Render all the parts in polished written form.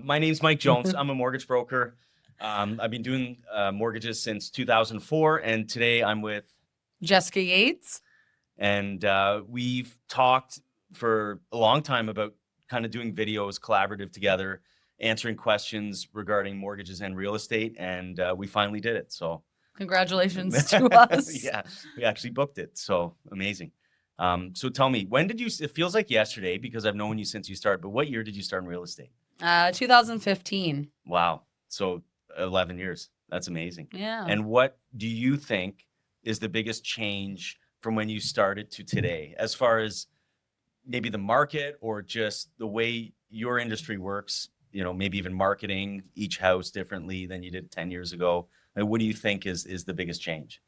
My name's Mike Jones. I'm a mortgage broker. I've been doing mortgages since 2004, and today I'm with, Jessica Yates. and we've talked for a long time about kind of doing videos collaborative together, answering questions regarding mortgages and real estate, and we finally did it. So Congratulations to us. yeah, we actually booked it. So amazing. So tell me, when did you, it feels like yesterday because I've known you since you started, but what year did you start in real estate? 2015. Wow. So 11 years. That's amazing. Yeah. And what do you think is the biggest change from when you started to today, as far as maybe the market or just the way your industry works, maybe even marketing each house differently than you did 10 years ago? And what do you think is the biggest change?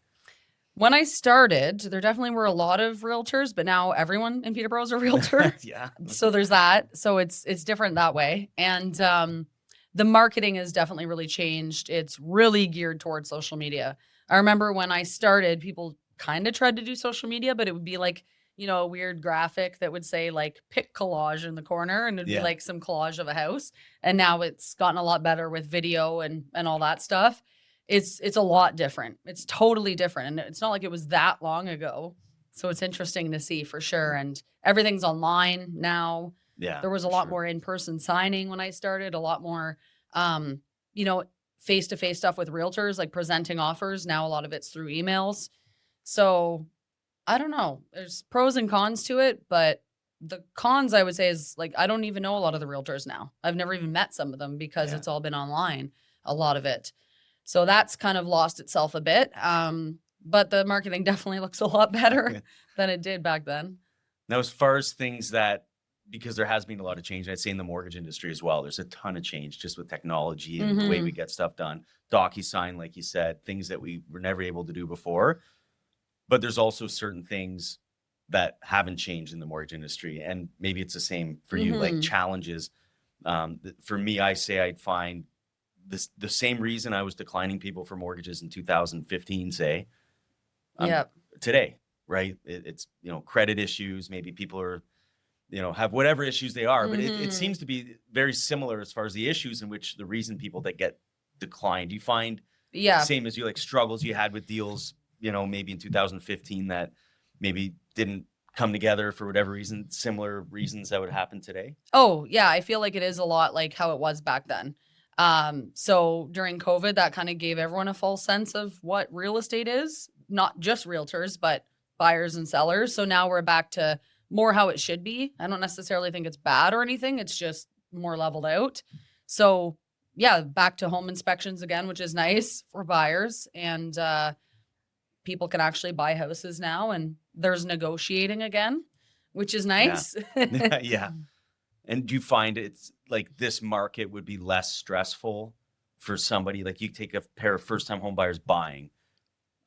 When I started, there definitely were a lot of realtors, but now everyone in Peterborough is a realtor. Yeah. So there's that. So it's different that way. And the marketing has definitely really changed. It's really geared towards social media. I remember when I started, people kind of tried to do social media, but it would be like, a weird graphic that would say like pick collage in the corner, and it'd be Yeah. like some collage of a house. And now it's gotten a lot better with video and all that stuff. It's a lot different. It's totally different. And it's not like it was that long ago. So it's interesting to see for sure. And everything's online now. Yeah. There was a lot more in-person signing when I started, a lot more, face-to-face stuff with realtors, like presenting offers. Now a lot of it's through emails. So I don't know. There's pros and cons to it, but the cons I would say is like, I don't even know a lot of the realtors now. I've never even met some of them because it's all been online, a lot of it. So that's kind of lost itself a bit. But the marketing definitely looks a lot better than it did back then. Now, as far as things that, because there has been a lot of change, I'd say in the mortgage industry as well, there's a ton of change just with technology and the way we get stuff done. DocuSign, like you said, things that we were never able to do before. But there's also certain things that haven't changed in the mortgage industry. And maybe it's the same for you, like challenges. For me, I say I'd find the same reason I was declining people for mortgages in 2015, say, today, right? It's, credit issues. Maybe people are, have whatever issues they are, but it seems to be very similar as far as the issues in which the reason people that get declined. You find same as you, like struggles you had with deals, maybe in 2015 that maybe didn't come together for whatever reason, similar reasons that would happen today? Oh, yeah. I feel like it is a lot like how it was back then. So during COVID, that kind of gave everyone a false sense of what real estate is, not just realtors, but buyers and sellers. So now we're back to more how it should be. I don't necessarily think it's bad or anything. It's just more leveled out. So yeah, back to home inspections again, which is nice for buyers. And people can actually buy houses now, and there's negotiating again, which is nice. Yeah. And do you find it's like this market would be less stressful for somebody? Like you take a pair of first-time home buyers buying.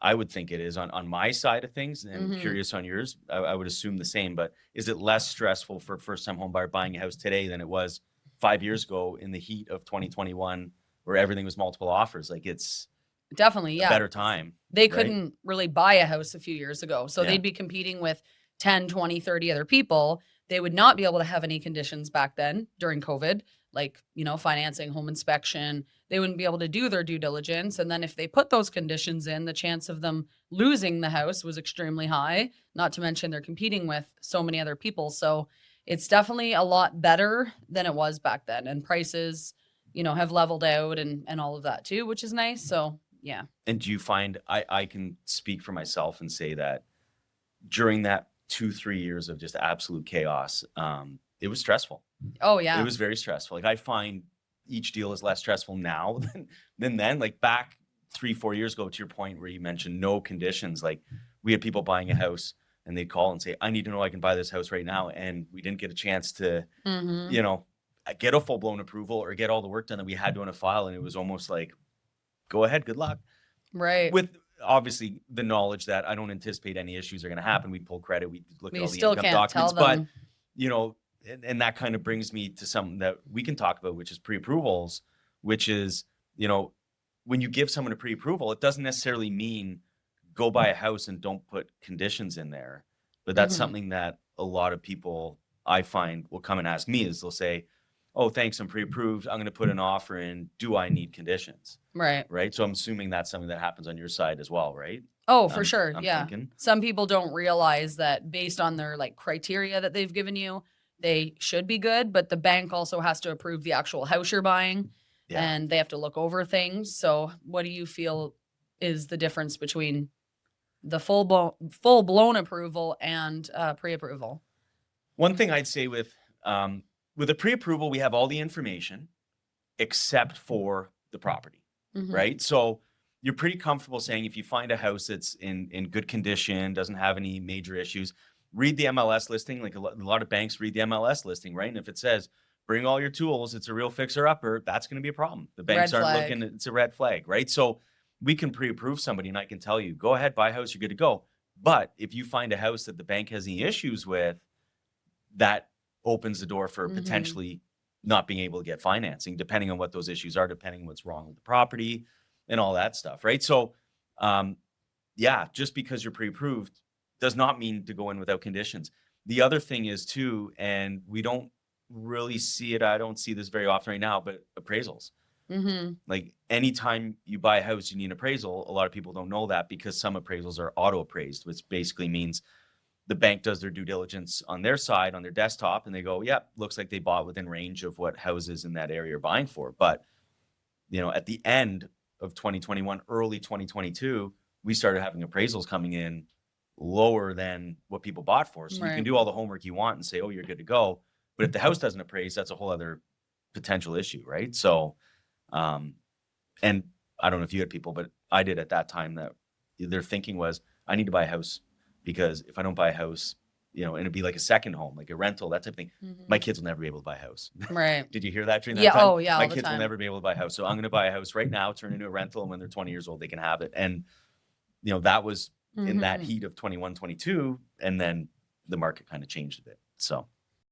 I would think it is on my side of things, and curious on yours. I would assume the same, but is it less stressful for a first-time home buyer buying a house today than it was 5 years ago in the heat of 2021 where everything was multiple offers? Like it's definitely a better time. They couldn't really buy a house a few years ago. So they'd be competing with 10, 20, 30 other people. They would not be able to have any conditions back then during COVID, like, financing, home inspection. They wouldn't be able to do their due diligence. And then if they put those conditions in, the chance of them losing the house was extremely high, not to mention they're competing with so many other people. So it's definitely a lot better than it was back then. And prices, have leveled out and all of that too, which is nice. So yeah. And do you find, I can speak for myself and say that during that 2-3 years of just absolute chaos, it was stressful. Oh yeah. It was very stressful. Like I find each deal is less stressful now than then. Like back 3-4 years ago, to your point where you mentioned no conditions, like we had people buying a house and they'd call and say, I need to know I can buy this house right now. And we didn't get a chance to, get a full blown approval or get all the work done that we had to on a file. And it was almost like, go ahead, good luck. Right. With obviously the knowledge that I don't anticipate any issues are going to happen. We'd pull credit. We'd look at all the income documents. But, and that kind of brings me to something that we can talk about, which is pre-approvals, which is, when you give someone a pre-approval, it doesn't necessarily mean go buy a house and don't put conditions in there. But that's something that a lot of people I find will come and ask me is they'll say, oh, thanks, I'm pre-approved. I'm going to put an offer in. Do I need conditions? Right. Right. So I'm assuming that's something that happens on your side as well, right? Oh, for sure. I'm Yeah. thinking. Some people don't realize that based on their like criteria that they've given you, they should be good, but the bank also has to approve the actual house you're buying Yeah. and they have to look over things. So, what do you feel is the difference between the full blown approval and pre-approval? One thing I'd say with a pre-approval, we have all the information except for the property, Mhm. right? So you're pretty comfortable saying if you find a house that's in good condition, doesn't have any major issues, read the MLS listing. Like a lot of banks read the MLS listing, right? And if it says bring all your tools, it's a real fixer upper, that's going to be a problem. The banks Red aren't flag. looking, it's a red flag, right? So we can pre-approve somebody and I can tell you, go ahead, buy a house, you're good to go. But if you find a house that the bank has any issues with, that opens the door for Mhm. potentially not being able to get financing, depending on what those issues are, depending on what's wrong with the property and all that stuff, right? So, yeah, just because you're pre-approved does not mean to go in without conditions. The other thing is too, and we don't really see it. I don't see this very often right now, but appraisals. Mhm. Like anytime you buy a house, you need an appraisal. A lot of people don't know that because some appraisals are auto appraised, which basically means the bank does their due diligence on their side, on their desktop, and they go, yep, looks like they bought within range of what houses in that area are buying for. But, at the end of 2021, early 2022, we started having appraisals coming in lower than what people bought for. So you can Right. do all the homework you want and say, oh, you're good to go. But if the house doesn't appraise, that's a whole other potential issue, right? So, um, and I don't know if you had people, but I did at that time that their thinking was, I need to buy a house because if I don't buy a house, and it'd be like a second home, like a rental, that type of thing. My Mhm. kids will never be able to buy a house. Right. Did you hear that during that Yeah. time? Oh, yeah, My all the kids will time. never be able to buy a house. So I'm going to buy a house right now, turn it into a rental. And when they're 20 years old, they can have it. And, that was in that Mhm. heat of 21, 22. And then the market kind of changed a bit. So,